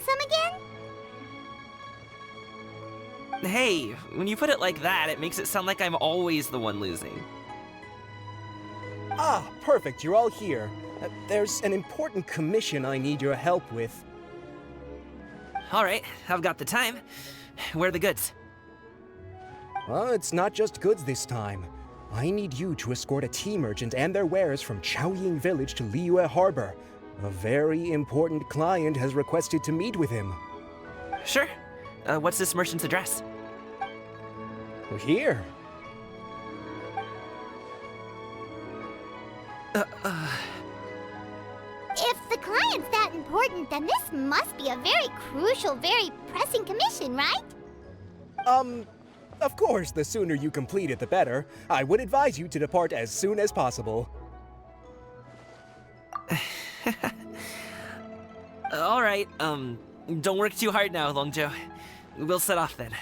some again? Hey, when you put it like that, it makes it sound like I'm always the one losing. Ah, perfect, you're all here. There's an important commission I need your help with. Alright, I've got the time. Where are the goods? Well, it's not just goods this time. I need you to escort a tea merchant and their wares from Chaoying Village to Liyue Harbor. A very important client has requested to meet with him. Sure. What's this merchant's address? Here. If the client's that important, then this must be a very crucial, very pressing commission, right? Of course, the sooner you complete it, the better. I would advise you to depart as soon as possible. Alright, don't work too hard now, Longjo. We'll set off then.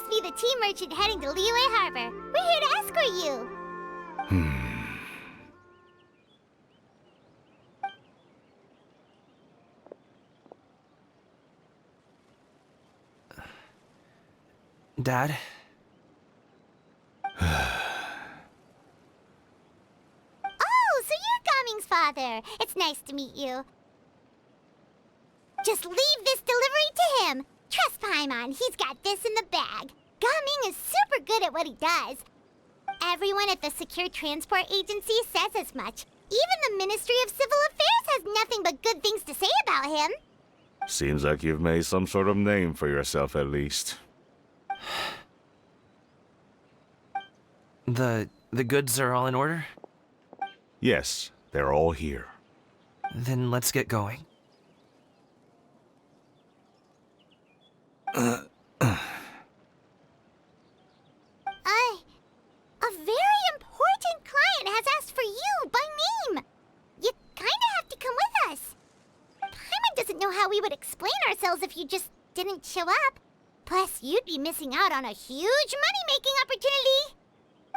Be the tea merchant heading to Liyue Harbor. We're here to escort you. Dad? Oh, so you're Gaming's father. It's nice to meet you. Just leave this delivery to him. Trust Paimon, he's got this in the bag. Gaming is super good at what he does. Everyone at the Secure Transport Agency says as much. Even the Ministry of Civil Affairs has nothing but good things to say about him. Seems like you've made some sort of name for yourself at least. The goods are all in order? Yes, they're all here. Then let's get going. A very important client has asked for you by name. You kinda have to come with us. Paimon doesn't know how we would explain ourselves if you just didn't show up. Plus, you'd be missing out on a huge money-making opportunity.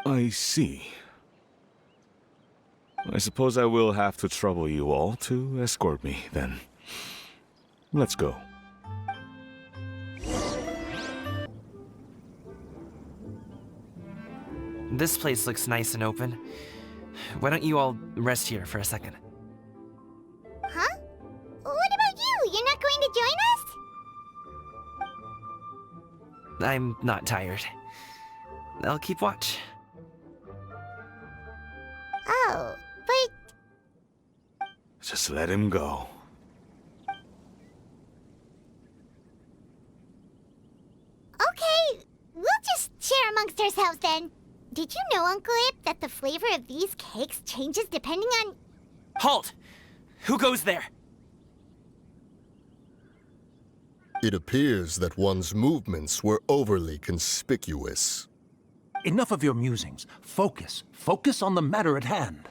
I see. I suppose I will have to trouble you all to escort me, then. Let's go. This place looks nice and open. Why don't you all rest here for a second? Huh? What about you? You're not going to join us? I'm not tired. I'll keep watch. Oh, but... Just let him go. Okay, we'll just share amongst ourselves then. Did you know, Uncle Ip, that the flavor of these cakes changes depending on... Halt! Who goes there? It appears that one's movements were overly conspicuous. Enough of your musings. Focus. Focus on the matter at hand.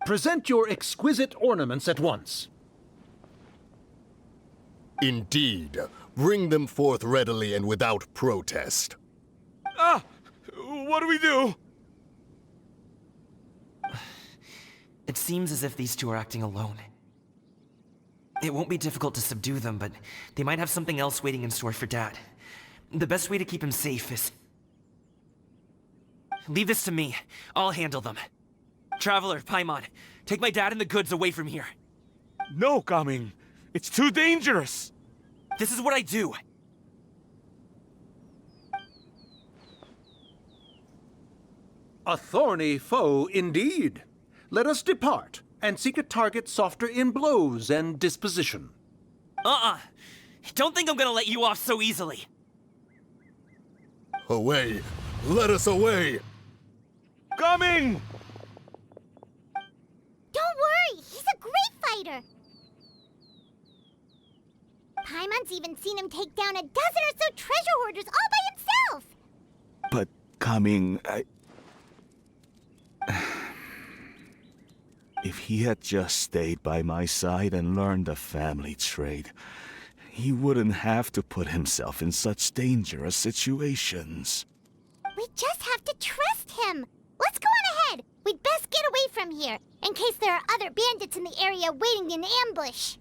Present your exquisite ornaments at once. Indeed. Bring them forth readily and without protest. Ah! What do we do? It seems as if these two are acting alone. It won't be difficult to subdue them, but they might have something else waiting in store for Dad. The best way to keep him safe is... Leave this to me. I'll handle them. Traveler, Paimon, take my dad and the goods away from here. No, Gaming. It's too dangerous. This is what I do. A thorny foe indeed. Let us depart and seek a target softer in blows and disposition. Don't think I'm gonna let you off so easily. Away! Let us away! Coming! Don't worry, he's a great fighter. Paimon's even seen him take down a dozen or so treasure hoarders all by himself. But coming, If he had just stayed by my side and learned the family trade, he wouldn't have to put himself in such dangerous situations. We just have to trust him. Let's go on ahead. We'd best get away from here, in case there are other bandits in the area waiting in ambush.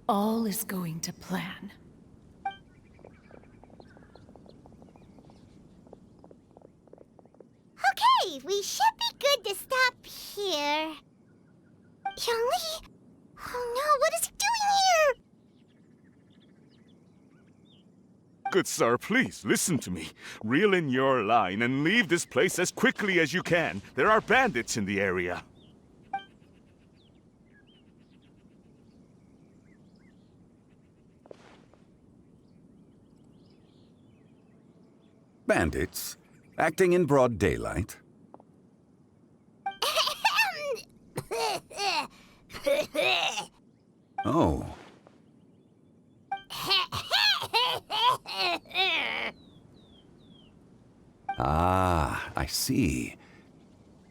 All is going to plan. Okay, we should be good to stop here. Yangli? Oh no, what is he doing here? Good sir, please listen to me. Reel in your line and leave this place as quickly as you can. There are bandits in the area. Bandits? Acting in broad daylight? Oh. Ah, I see.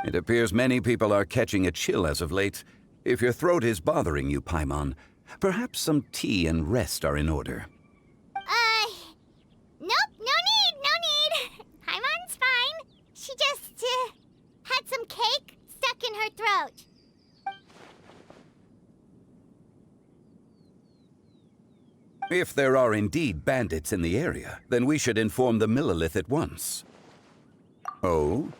It appears many people are catching a chill as of late. If your throat is bothering you, Paimon, perhaps some tea and rest are in order. Nope, no need. Paimon's fine. She just, had some cake stuck in her throat. If there are indeed bandits in the area, then we should inform the Millelith at once. Oh?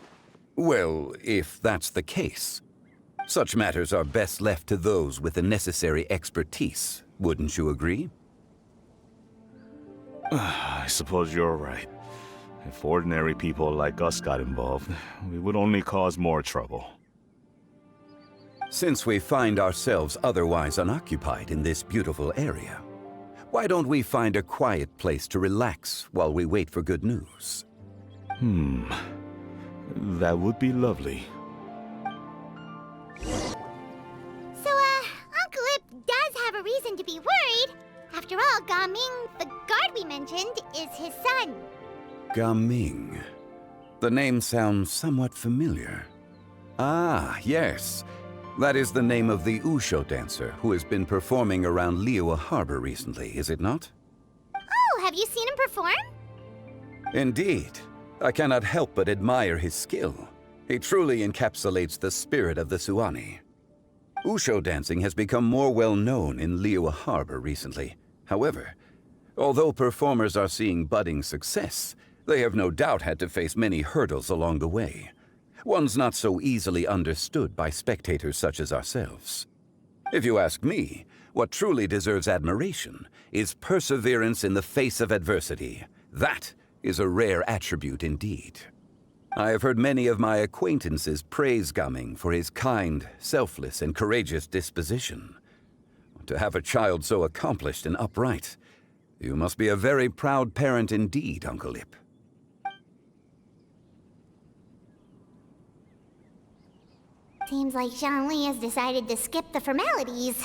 Well, if that's the case, such matters are best left to those with the necessary expertise, wouldn't you agree? I suppose you're right. If ordinary people like us got involved, we would only cause more trouble. Since we find ourselves otherwise unoccupied in this beautiful area, why don't we find a quiet place to relax while we wait for good news? That would be lovely. So, Uncle Ip does have a reason to be worried. After all, Gaming, the guard we mentioned, is his son. Gaming. The name sounds somewhat familiar. Ah, yes. That is the name of the Usho dancer who has been performing around Liyue Harbor recently, is it not? Oh, have you seen him perform? Indeed. I cannot help but admire his skill. He truly encapsulates the spirit of the Suani. Usho dancing has become more well known in Liyue Harbor recently. However, although performers are seeing budding success, they have no doubt had to face many hurdles along the way. One's not so easily understood by spectators such as ourselves. If you ask me, what truly deserves admiration is perseverance in the face of adversity. That is a rare attribute indeed. I have heard many of my acquaintances praise Gaming for his kind, selfless, and courageous disposition. To have a child so accomplished and upright, you must be a very proud parent indeed, Uncle Ip. Seems like Zhangli has decided to skip the formalities.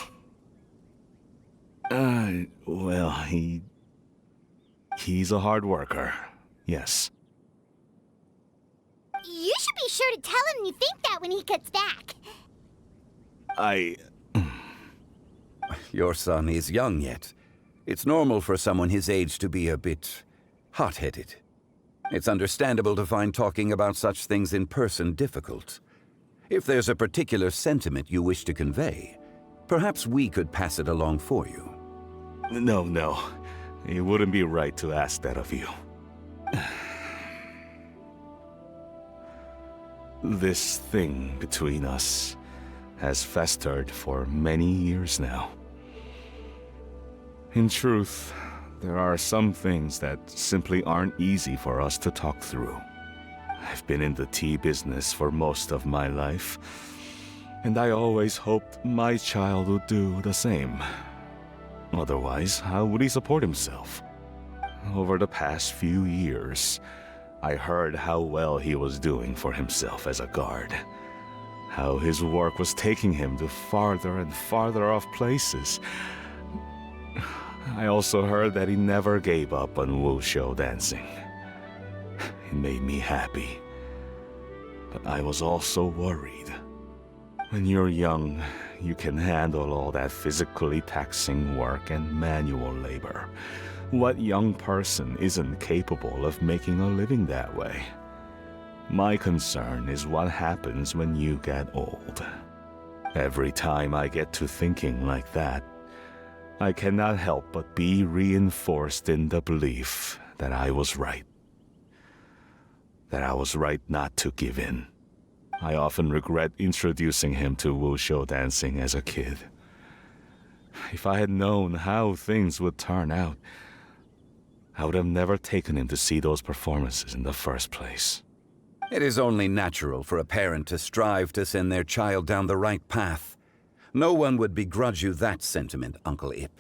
Well, he's a hard worker. Yes. You should be sure to tell him you think that when he gets back. Your son is young yet. It's normal for someone his age to be a bit hot-headed. It's understandable to find talking about such things in person difficult. If there's a particular sentiment you wish to convey, perhaps we could pass it along for you. No. It wouldn't be right to ask that of you. This thing between us, has festered for many years now. In truth, there are some things that simply aren't easy for us to talk through. I've been in the tea business for most of my life, and I always hoped my child would do the same. Otherwise, how would he support himself? Over the past few years, I heard how well he was doing for himself as a guard. How his work was taking him to farther and farther off places. I also heard that he never gave up on wuxia dancing. It made me happy. But I was also worried. When you're young, you can handle all that physically taxing work and manual labor. What young person isn't capable of making a living that way? My concern is what happens when you get old. Every time I get to thinking like that, I cannot help but be reinforced in the belief that I was right. That I was right not to give in. I often regret introducing him to wuxia dancing as a kid. If I had known how things would turn out, I would have never taken him to see those performances in the first place. It is only natural for a parent to strive to send their child down the right path. No one would begrudge you that sentiment, Uncle Ip.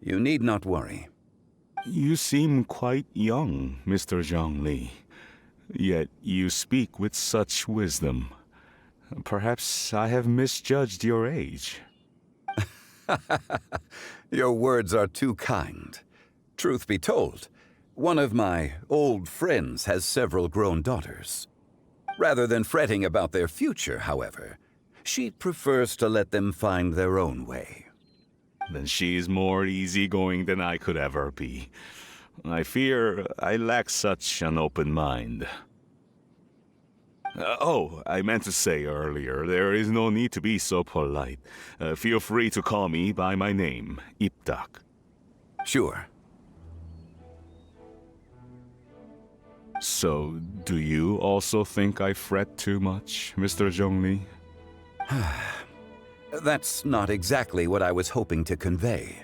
You need not worry. You seem quite young, Mr. Zhongli. Yet you speak with such wisdom. Perhaps I have misjudged your age. Your words are too kind. Truth be told, one of my old friends has several grown daughters. Rather than fretting about their future, however, she prefers to let them find their own way. Then she's more easygoing than I could ever be. I fear I lack such an open mind. I meant to say earlier, there is no need to be so polite. Feel free to call me by my name, Ipdak. Sure. So, do you also think I fret too much, Mr. Zhongli? That's not exactly what I was hoping to convey.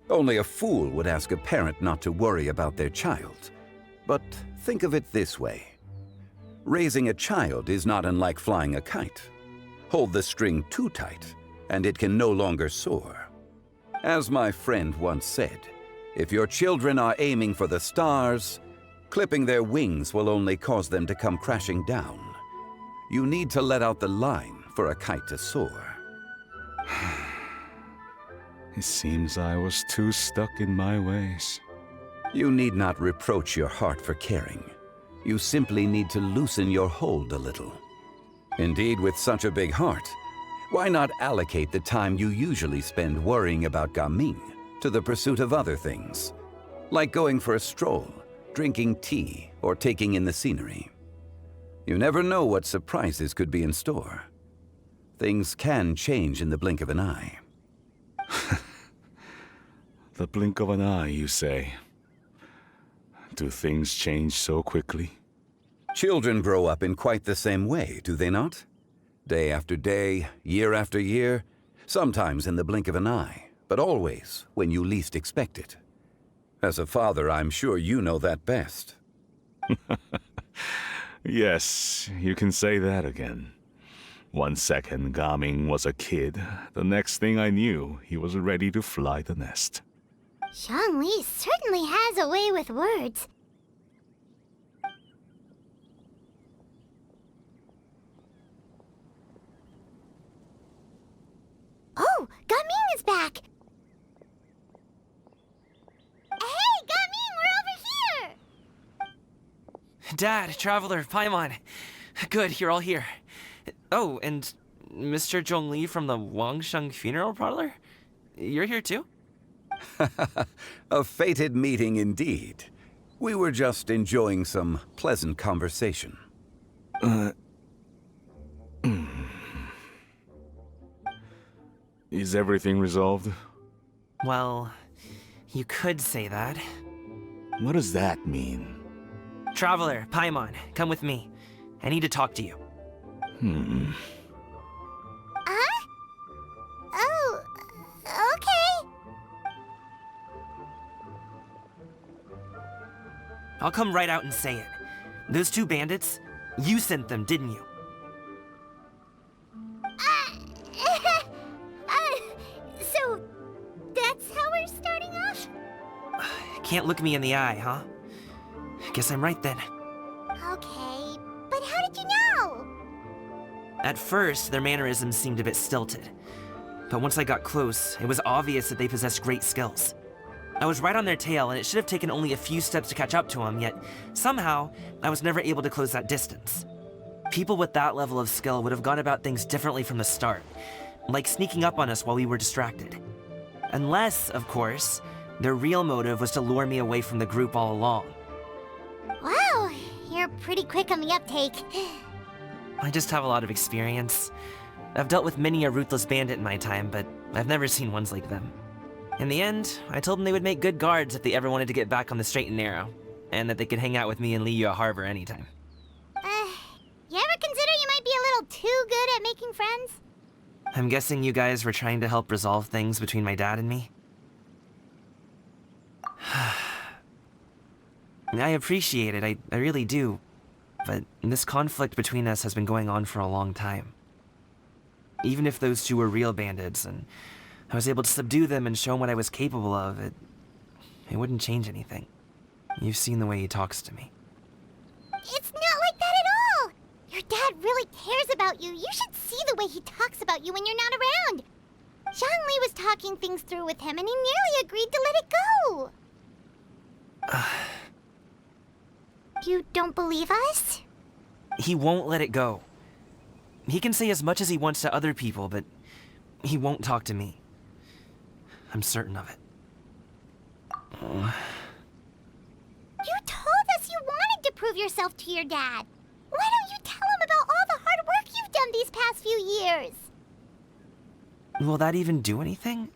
Only a fool would ask a parent not to worry about their child. But think of it this way. Raising a child is not unlike flying a kite. Hold the string too tight, and it can no longer soar. As my friend once said, if your children are aiming for the stars, clipping their wings will only cause them to come crashing down. You need to let out the line for a kite to soar. It seems I was too stuck in my ways. You need not reproach your heart for caring. You simply need to loosen your hold a little. Indeed, with such a big heart, why not allocate the time you usually spend worrying about Gaming to the pursuit of other things, like going for a stroll, drinking tea, or taking in the scenery? You never know what surprises could be in store. Things can change in the blink of an eye. The blink of an eye, you say? Do things change so quickly? Children grow up in quite the same way, do they not? Day after day, year after year, sometimes in the blink of an eye, but always when you least expect it. As a father, I'm sure you know that best. Yes, you can say that again. 1 second Gaming was a kid, the next thing I knew, he was ready to fly the nest. Zhongli certainly has a way with words. Oh, Gaming is back! Hey, Gaming, we're over here! Dad, Traveler, Paimon. Good, you're all here. Oh, and Mr. Zhongli from the Wangsheng Funeral Parlor? You're here too? A fated meeting indeed. We were just enjoying some pleasant conversation. Is everything resolved? Well, you could say that. What does that mean? Traveler, Paimon, come with me. I need to talk to you. Huh? I'll come right out and say it. Those two bandits, you sent them, didn't you? So that's how we're starting off? Can't look me in the eye, huh? Guess I'm right then. Okay, but how did you know? At first, their mannerisms seemed a bit stilted. But once I got close, it was obvious that they possessed great skills. I was right on their tail, and it should have taken only a few steps to catch up to them, yet somehow, I was never able to close that distance. People with that level of skill would have gone about things differently from the start, like sneaking up on us while we were distracted. Unless, of course, their real motive was to lure me away from the group all along. Wow, you're pretty quick on the uptake. I just have a lot of experience. I've dealt with many a ruthless bandit in my time, but I've never seen ones like them. In the end, I told them they would make good guards if they ever wanted to get back on the straight and narrow, and that they could hang out with me in Liyue Harbor anytime. You ever consider you might be a little too good at making friends? I'm guessing you guys were trying to help resolve things between my dad and me? I appreciate it, I really do. But this conflict between us has been going on for a long time. Even if those two were real bandits, and I was able to subdue them and show them what I was capable of, it wouldn't change anything. You've seen the way he talks to me. It's not like that at all! Your dad really cares about you. You should see the way he talks about you when you're not around. Zhongli was talking things through with him, and he nearly agreed to let it go. You don't believe us? He won't let it go. He can say as much as he wants to other people, but he won't talk to me. I'm certain of it. You told us you wanted to prove yourself to your dad. Why don't you tell him about all the hard work you've done these past few years? Will that even do anything?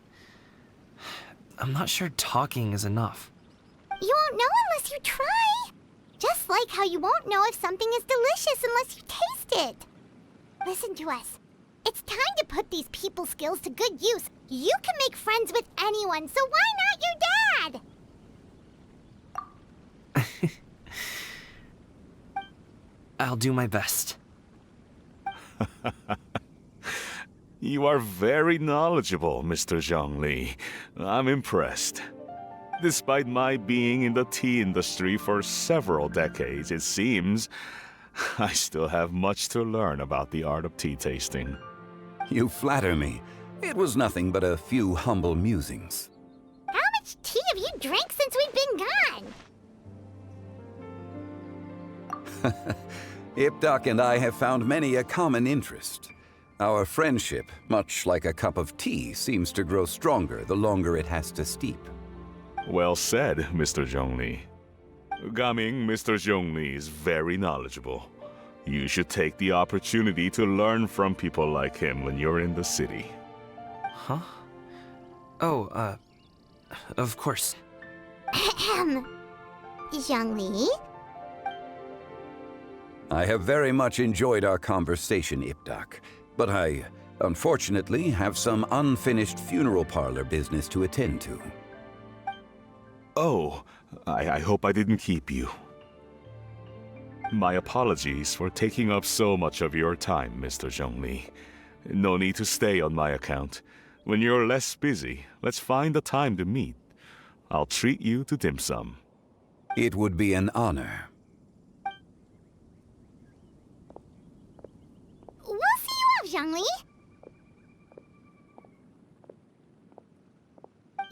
I'm not sure talking is enough. You won't know unless you try. Just like how you won't know if something is delicious unless you taste it. Listen to us. It's time to put these people skills to good use. You can make friends with anyone, so why not your dad? I'll do my best. You are very knowledgeable, Mr. Zhongli. I'm impressed. Despite my being in the tea industry for several decades, it seems I still have much to learn about the art of tea tasting. You flatter me. It was nothing but a few humble musings. How much tea have you drank since we've been gone? Ipdak and I have found many a common interest. Our friendship, much like a cup of tea, seems to grow stronger the longer it has to steep. Well said, Mr. Zhongli. Gaming, Mr. Zhongli is very knowledgeable. You should take the opportunity to learn from people like him when you're in the city. Huh? Oh, of course. Zhongli? I have very much enjoyed our conversation, Ipdak, but I, unfortunately, have some unfinished funeral parlor business to attend to. Oh, I hope I didn't keep you. My apologies for taking up so much of your time, Mr. Zhongli. No need to stay on my account. When you're less busy, let's find a time to meet. I'll treat you to dim sum. It would be an honor. We'll see you off, Zhongli.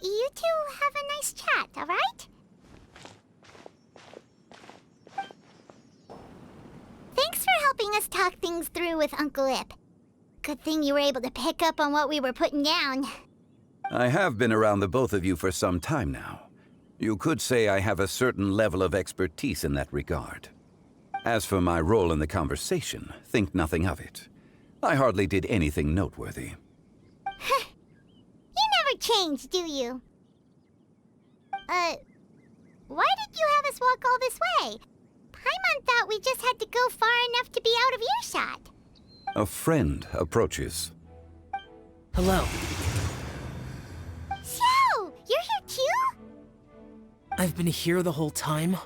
You two have a nice chat, all right? Thanks for helping us talk things through with Uncle Ip. Good thing you were able to pick up on what we were putting down. I have been around the both of you for some time now. You could say I have a certain level of expertise in that regard. As for my role in the conversation, think nothing of it. I hardly did anything noteworthy. You never change, do you? Why did you have us walk all this way? Paimon thought we just had to go far enough to be out of earshot. A friend approaches. Hello. So, you're here too? I've been here the whole time.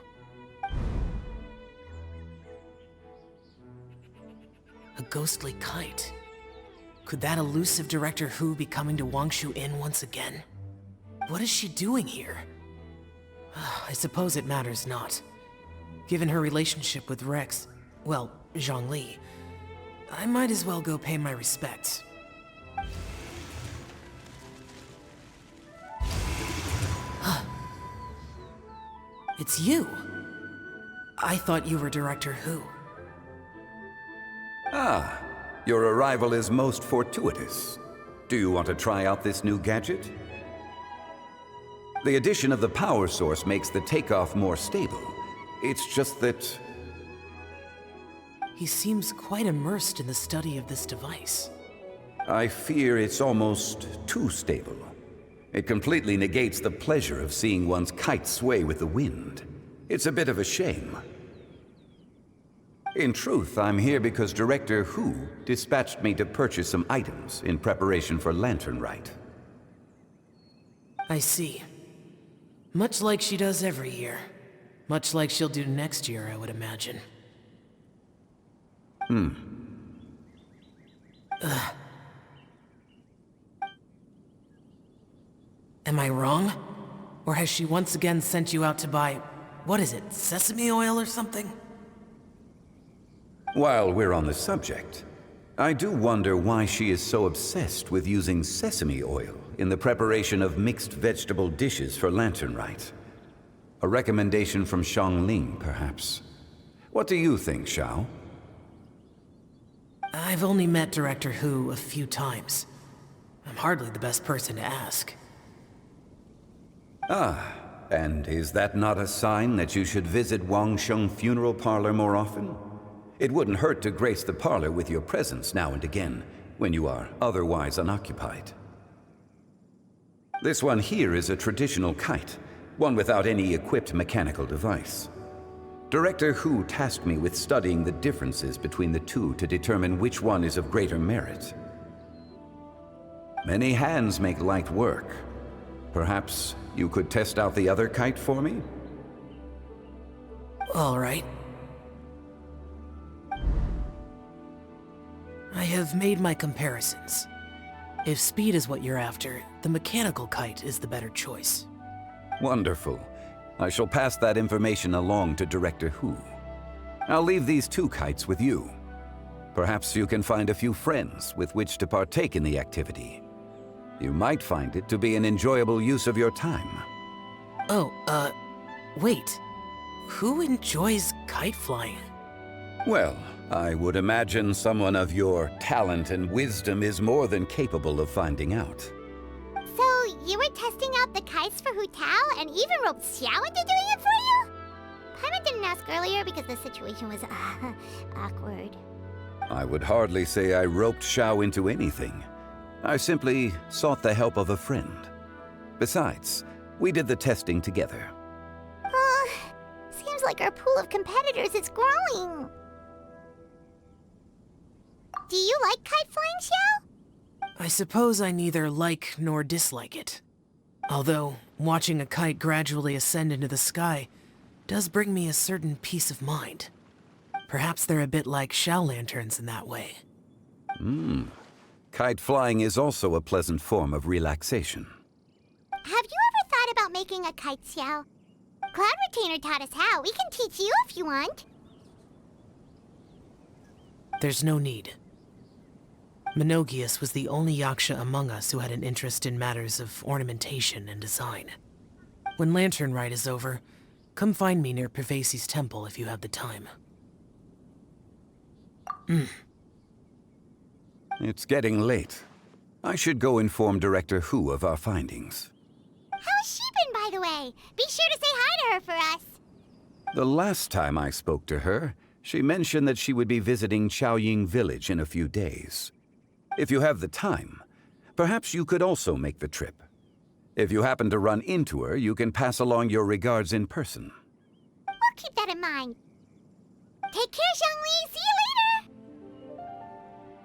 ghostly kite. Could that elusive Director Who be coming to Wangshu Inn once again? What is she doing here? I suppose it matters not. Given her relationship with Rex, well, Zhongli, I might as well go pay my respects. It's you! I thought you were Director Who. Ah, your arrival is most fortuitous. Do you want to try out this new gadget? The addition of the power source makes the takeoff more stable. It's just that... He seems quite immersed in the study of this device. I fear it's almost too stable. It completely negates the pleasure of seeing one's kite sway with the wind. It's a bit of a shame. In truth, I'm here because Director Who dispatched me to purchase some items in preparation for Lantern Rite. I see. Much like she does every year. Much like she'll do next year, I would imagine. Am I wrong? Or has she once again sent you out to buy, what is it, sesame oil or something? While we're on the subject, I do wonder why she is so obsessed with using sesame oil in the preparation of mixed vegetable dishes for Lantern Rite. A recommendation from Xiangling, perhaps. What do you think, Xiao? I've only met Director Who a few times. I'm hardly the best person to ask. Ah, and is that not a sign that you should visit Wang Sheng Funeral Parlor more often? It wouldn't hurt to grace the parlor with your presence now and again, when you are otherwise unoccupied. This one here is a traditional kite, one without any equipped mechanical device. Director Who tasked me with studying the differences between the two to determine which one is of greater merit. Many hands make light work. Perhaps you could test out the other kite for me? All right. I have made my comparisons. If speed is what you're after, the mechanical kite is the better choice. Wonderful. I shall pass that information along to Director Who. I'll leave these two kites with you. Perhaps you can find a few friends with which to partake in the activity. You might find it to be an enjoyable use of your time. Oh, wait. Who enjoys kite flying? Well, I would imagine someone of your talent and wisdom is more than capable of finding out. So, you were testing out the kites for Hu Tao and even roped Xiao into doing it for you? Paimon didn't ask earlier because the situation was, awkward. I would hardly say I roped Xiao into anything. I simply sought the help of a friend. Besides, we did the testing together. Seems like our pool of competitors is growing. Do you like kite flying, Xiao? I suppose I neither like nor dislike it. Although, watching a kite gradually ascend into the sky does bring me a certain peace of mind. Perhaps they're a bit like shell lanterns in that way. Kite flying is also a pleasant form of relaxation. Have you ever thought about making a kite, Xiao? Cloud Retainer taught us how. We can teach you if you want. There's no need. Menogius was the only Yaksha among us who had an interest in matters of ornamentation and design. When Lantern Rite is over, come find me near Pervasi's temple if you have the time. It's getting late. I should go inform Director Who of our findings. How's she been, by the way? Be sure to say hi to her for us. The last time I spoke to her, she mentioned that she would be visiting Chaoying Village in a few days. If you have the time, perhaps you could also make the trip. If you happen to run into her, you can pass along your regards in person. We'll keep that in mind. Take care, Zhongli. See you later.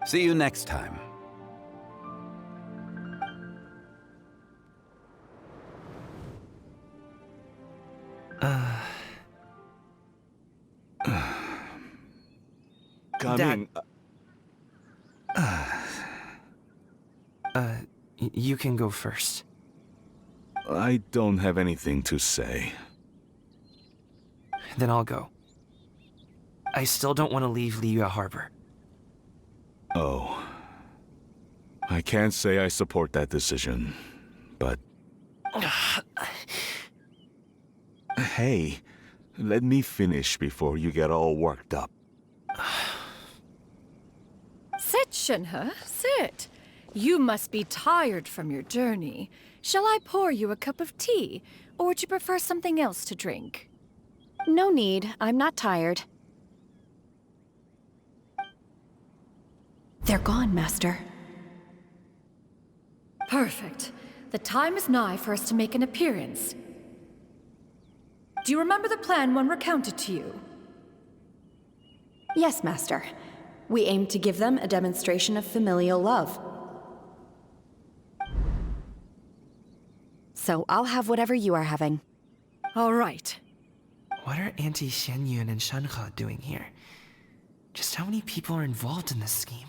See you next time. Coming. You can go first. I don't have anything to say. Then I'll go. I still don't want to leave Liyue Harbor. Oh. I can't say I support that decision, but... Hey, let me finish before you get all worked up. Sit, Shenhe, sit. You must be tired from your journey. Shall I pour you a cup of tea, or would you prefer something else to drink? No need. I'm not tired. They're gone, Master. Perfect. The time is nigh for us to make an appearance. Do you remember the plan when recounted to you? Yes, Master. We aim to give them a demonstration of familial love. So I'll have whatever you are having. All right. What are Auntie Xianyun and Shenhe doing here? Just how many people are involved in this scheme?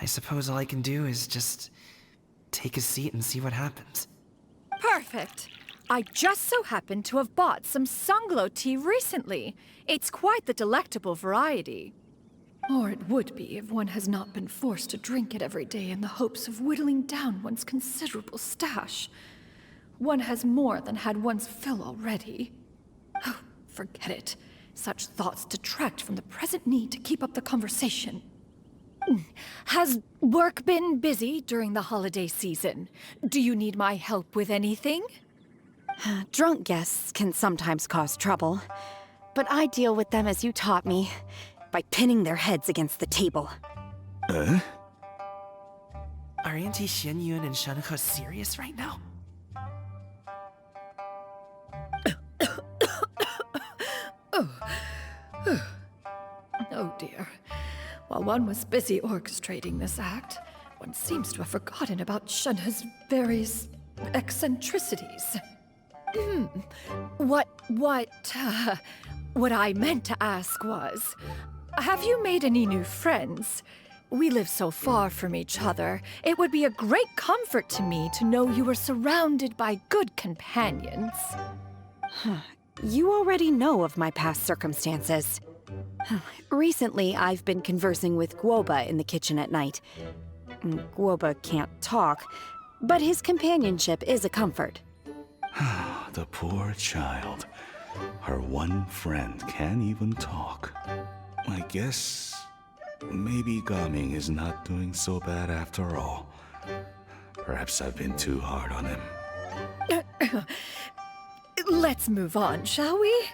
I suppose all I can do is just take a seat and see what happens. Perfect. I just so happen to have bought some Sunglow tea recently. It's quite the delectable variety. Or it would be if one has not been forced to drink it every day in the hopes of whittling down one's considerable stash. One has more than had one's fill already. Oh, forget it. Such thoughts detract from the present need to keep up the conversation. Has work been busy during the holiday season? Do you need my help with anything? Drunk guests can sometimes cause trouble, but I deal with them as you taught me, by pinning their heads against the table. Are Auntie Xianyun and Shenhe serious right now? Oh dear. While one was busy orchestrating this act, one seems to have forgotten about Shenhe's various eccentricities. What I meant to ask was, have you made any new friends? We live so far from each other. It would be a great comfort to me to know you were surrounded by good companions. You already know of my past circumstances. Recently, I've been conversing with Guoba in the kitchen at night. Guoba can't talk, but his companionship is a comfort. The poor child. Her one friend can't even talk. I guess maybe Gaming is not doing so bad after all. Perhaps I've been too hard on him. Let's move on, shall we?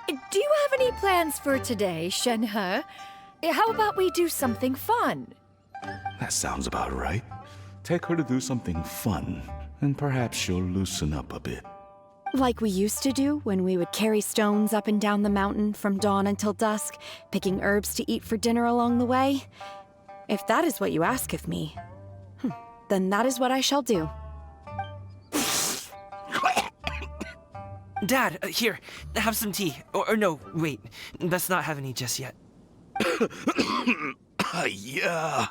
Do you have any plans for today, Shenhe? How about we do something fun? That sounds about right. Take her to do something fun, and perhaps she'll loosen up a bit. Like we used to do when we would carry stones up and down the mountain from dawn until dusk, picking herbs to eat for dinner along the way. If that is what you ask of me, then that is what I shall do. Dad, here, have some tea. Or no, wait, let's not have any just yet. Yeah.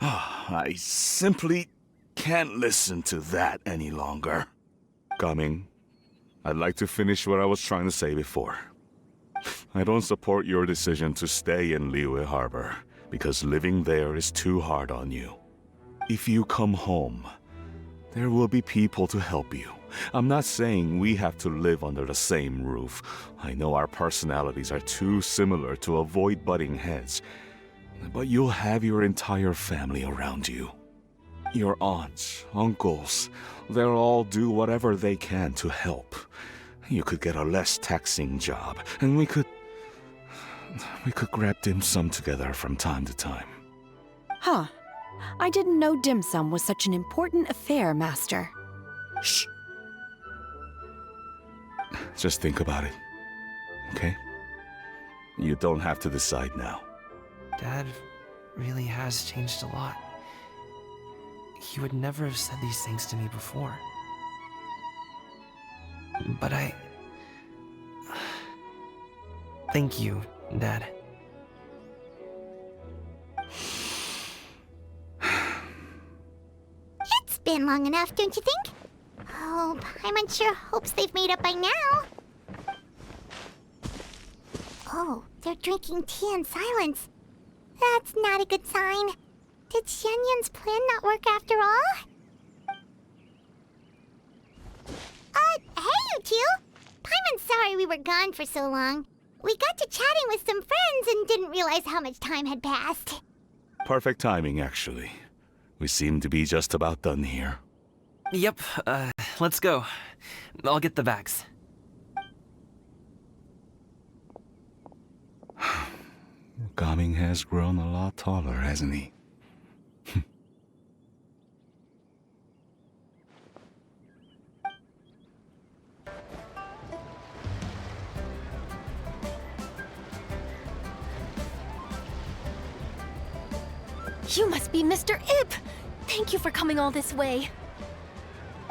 I simply can't listen to that any longer. Gaming, I'd like to finish what I was trying to say before. I don't support your decision to stay in Liyue Harbor, because living there is too hard on you. If you come home, there will be people to help you. I'm not saying we have to live under the same roof. I know our personalities are too similar to avoid butting heads. But you'll have your entire family around you. Your aunts, uncles, they'll all do whatever they can to help. You could get a less taxing job, and we could grab dim sum together from time to time. Huh. I didn't know dim sum was such an important affair, Master. Shh. Just think about it, okay? You don't have to decide now. Dad really has changed a lot. He would never have said these things to me before. But thank you, Dad. been long enough, don't you think? Oh, Paimon sure hopes they've made up by now. Oh, they're drinking tea in silence. That's not a good sign. Did Xianyun's plan not work after all? Hey you two! Paimon's sorry we were gone for so long. We got to chatting with some friends and didn't realize how much time had passed. Perfect timing, actually. We seem to be just about done here. Yep, let's go. I'll get the bags. Gaming has grown a lot taller, hasn't he? You must be Mr. Ip! Thank you for coming all this way.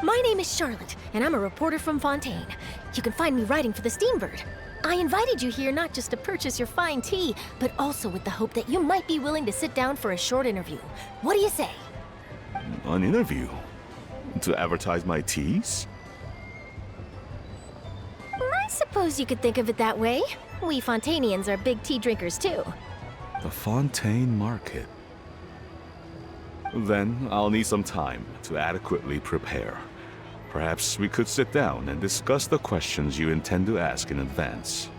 My name is Charlotte, and I'm a reporter from Fontaine. You can find me writing for the Steambird. I invited you here not just to purchase your fine tea, but also with the hope that you might be willing to sit down for a short interview. What do you say? An interview? To advertise my teas? I suppose you could think of it that way. We Fontainians are big tea drinkers too. The Fontaine Market. Then I'll need some time to adequately prepare. Perhaps we could sit down and discuss the questions you intend to ask in advance.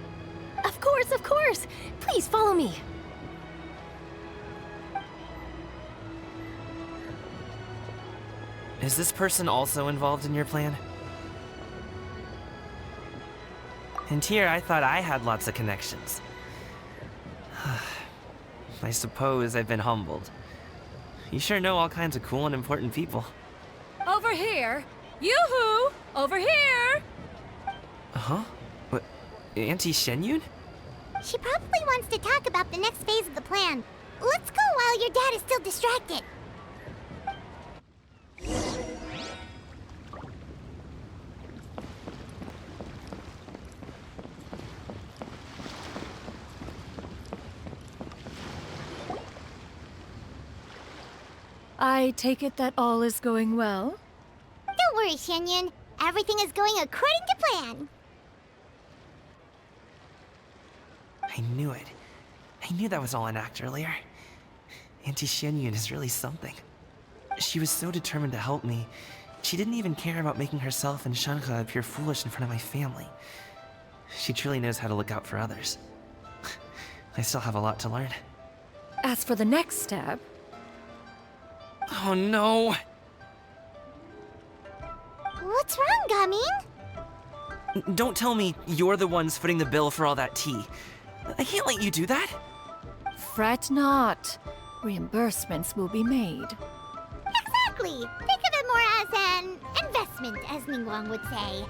Of course, of course! Please follow me. Is this person also involved in your plan? And here I thought I had lots of connections. I suppose I've been humbled. You sure know all kinds of cool and important people. Over here! Yoo-hoo! Over here! Huh? What? Auntie Shenyun? She probably wants to talk about the next phase of the plan. Let's go while your dad is still distracted. I take it that all is going well? Don't worry, Shenyun. Everything is going according to plan. I knew it. I knew that was all an act earlier. Auntie Shenyun is really something. She was so determined to help me. She didn't even care about making herself and Shanka appear foolish in front of my family. She truly knows how to look out for others. I still have a lot to learn. As for the next step... Oh no! What's wrong, Gamin? Don't tell me you're the ones footing the bill for all that tea. I can't let you do that. Fret not. Reimbursements will be made. Exactly. Think of it more as an investment, as Ningguang would say.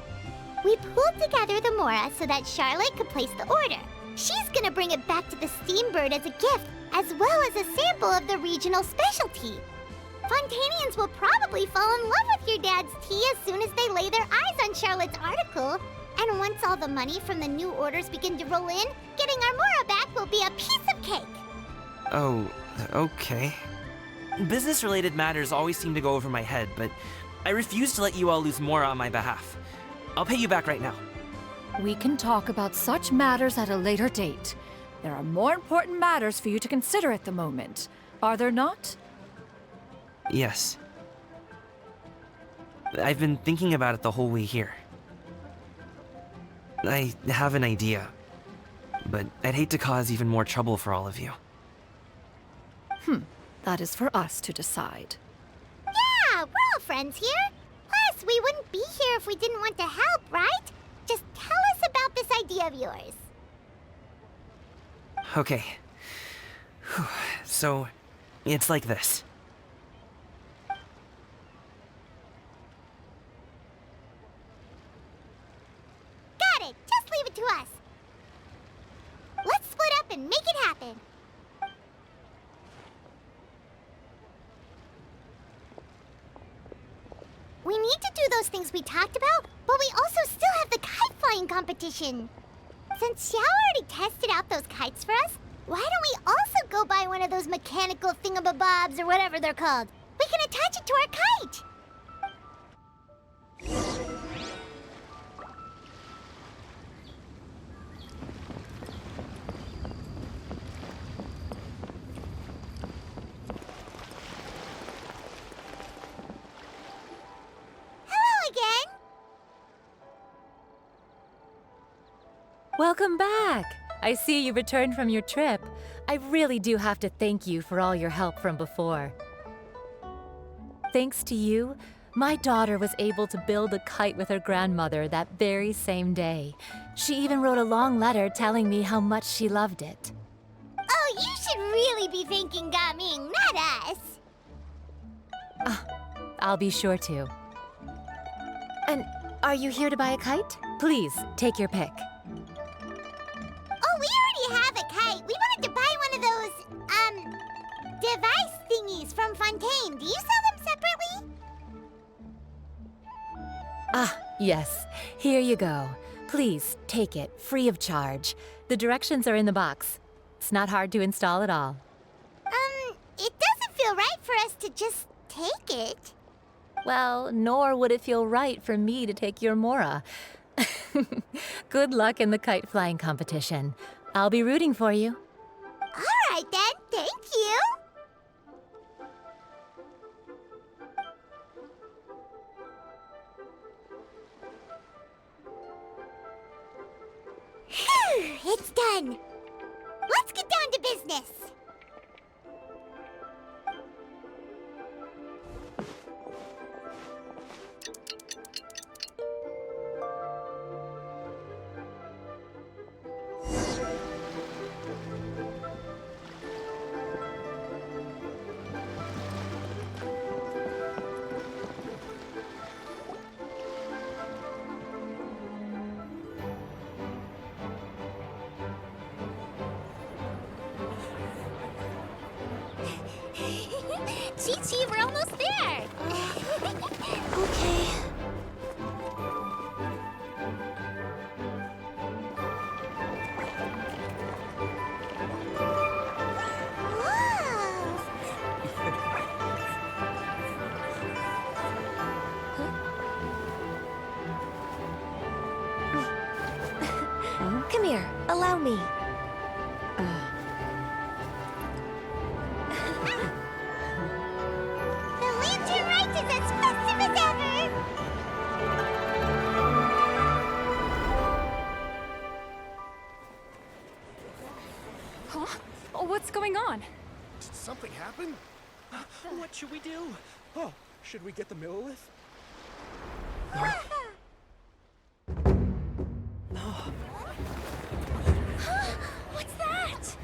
We pooled together the Mora so that Charlotte could place the order. She's gonna bring it back to the Steambird as a gift, as well as a sample of the regional specialty. Fontainians will probably fall in love with your dad's tea as soon as they lay their eyes on Charlotte's article. And once all the money from the new orders begin to roll in, getting our Mora back will be a piece of cake. Oh, okay. Business-related matters always seem to go over my head, but I refuse to let you all lose more on my behalf. I'll pay you back right now. We can talk about such matters at a later date. There are more important matters for you to consider at the moment, are there not? Yes. I've been thinking about it the whole way here. I have an idea, but I'd hate to cause even more trouble for all of you. That is for us to decide. Yeah, we're all friends here. Plus, we wouldn't be here if we didn't want to help, right? Just tell us about this idea of yours. Okay. So, it's like this. Got it. Just leave it to us. Let's split up and make it happen. We need to do those things we talked about, but we also still have the kite flying competition. Since Xiao already tested out those kites for us, why don't we also go buy one of those mechanical thingamabobs or whatever they're called? We can attach it to our kite. Welcome back! I see you returned from your trip. I really do have to thank you for all your help from before. Thanks to you, my daughter was able to build a kite with her grandmother that very same day. She even wrote a long letter telling me how much she loved it. Oh, you should really be thanking Gaming, not us. I'll be sure to. And are you here to buy a kite? Please, take your pick. Oh, we already have a kite. We wanted to buy one of those, device thingies from Fontaine. Do you sell them separately? Yes. Here you go. Please, take it, free of charge. The directions are in the box. It's not hard to install at all. It doesn't feel right for us to just take it. Well, nor would it feel right for me to take your Mora. Good luck in the kite flying competition. I'll be rooting for you. All right, then. Thank you. Phew, it's done. Let's get down to business. Chi-Chi, we're almost there. Okay. Come here, allow me. The lantern rite is as festive as ever. Huh? Oh, what's going on? Did something happen? What should we do? Oh, should we get the Millilith? What's that?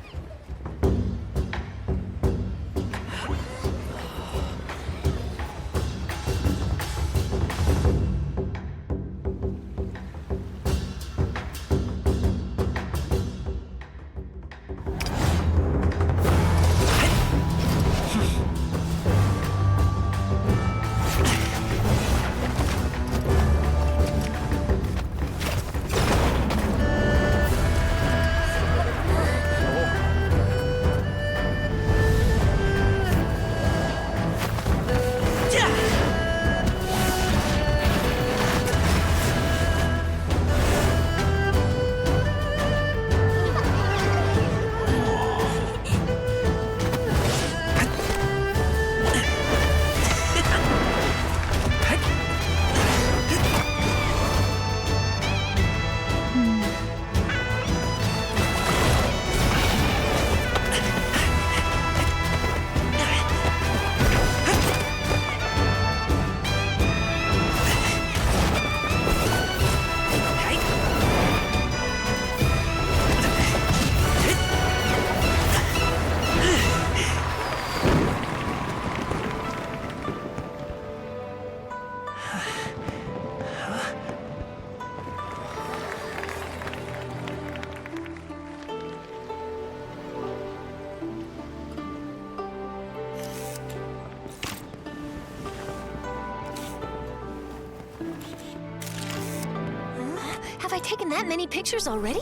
Have I taken that many pictures already?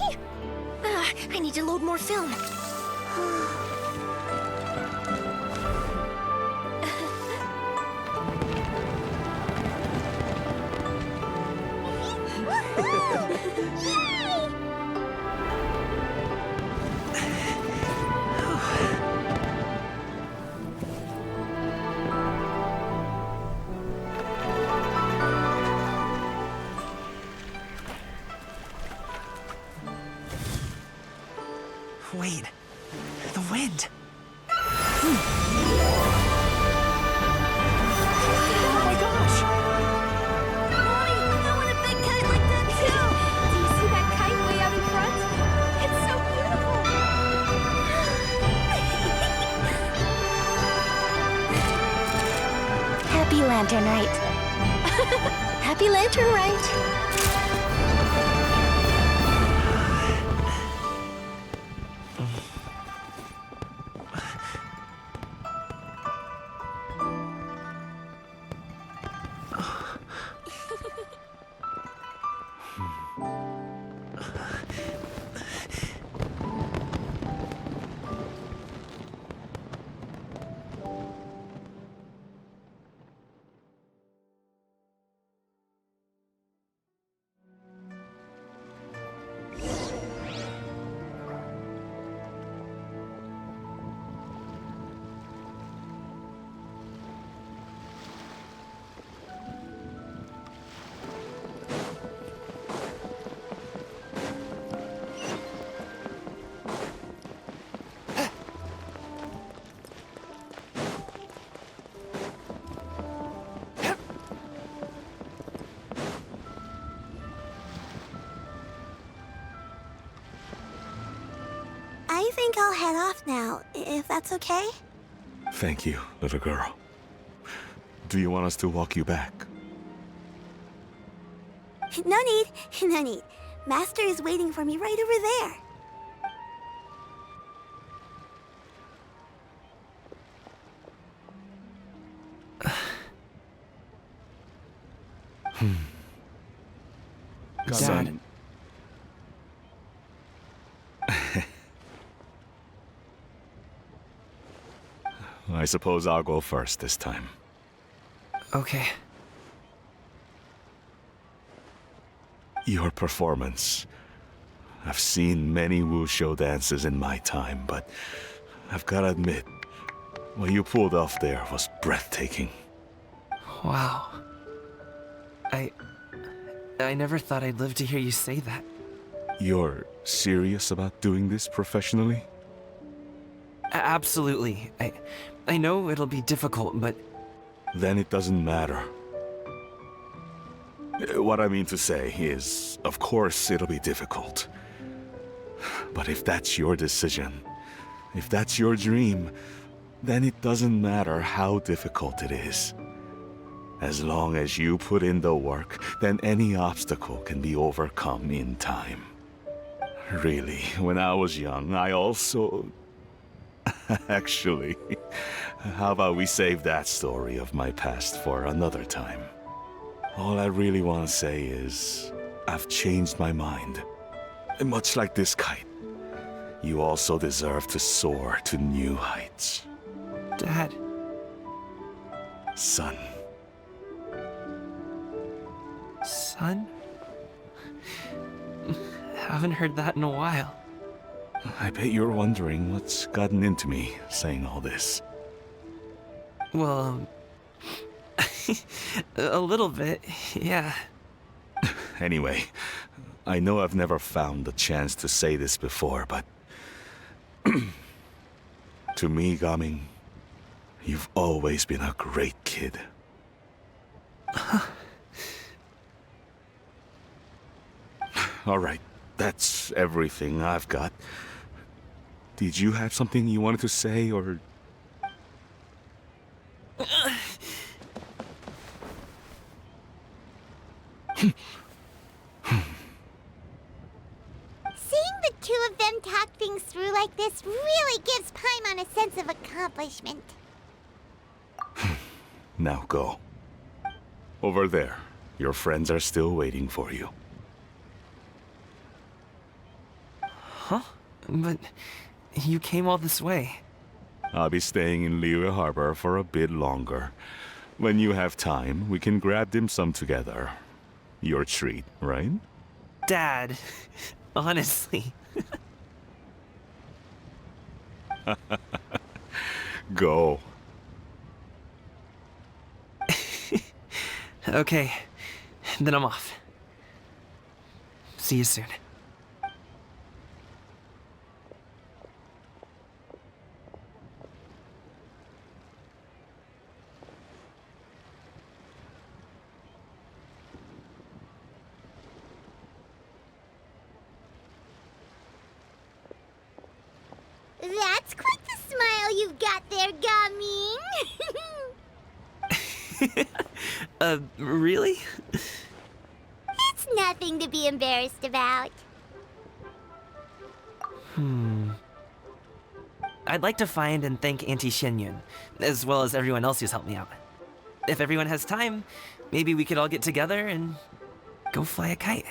I need to load more film. Wait. The wind. Oh my gosh! Mommy, I want a big kite like that too! Do you see that kite way out in front? It's so beautiful! Happy Lantern Rite. Happy Lantern Rite! I think I'll head off now, if that's okay. Thank you, little girl. Do you want us to walk you back? No need, no need. Master is waiting for me right over there. Dad. I suppose I'll go first this time. Okay. Your performance. I've seen many wuxia dances in my time, but I've gotta admit, what you pulled off there was breathtaking. Wow. I never thought I'd live to hear you say that. You're serious about doing this professionally? Absolutely. I know it'll be difficult, but... Then it doesn't matter. What I mean to say is, of course it'll be difficult. But if that's your decision, if that's your dream, then it doesn't matter how difficult it is. As long as you put in the work, then any obstacle can be overcome in time. Really, when I was young, I also... Actually, how about we save that story of my past for another time? All I really want to say is, I've changed my mind. Much like this kite, you also deserve to soar to new heights. Dad. Son. Son? Haven't heard that in a while. I bet you're wondering what's gotten into me saying all this. Well, a little bit, yeah. Anyway, I know I've never found the chance to say this before, but... to me, Gaming, you've always been a great kid. Alright, that's everything I've got. Did you have something you wanted to say, or... Seeing the two of them talk things through like this really gives Paimon a sense of accomplishment. Now go. Over there. Your friends are still waiting for you. Huh? But you came all this way. I'll be staying in Liyue Harbor for a bit longer. When you have time, we can grab dim sum together. Your treat, right? Dad, honestly. Go. Okay, then I'm off. See you soon. That's quite the smile you've got there, Gummy. Really? It's nothing to be embarrassed about. I'd like to find and thank Auntie Xianyun, as well as everyone else who's helped me out. If everyone has time, maybe we could all get together and go fly a kite.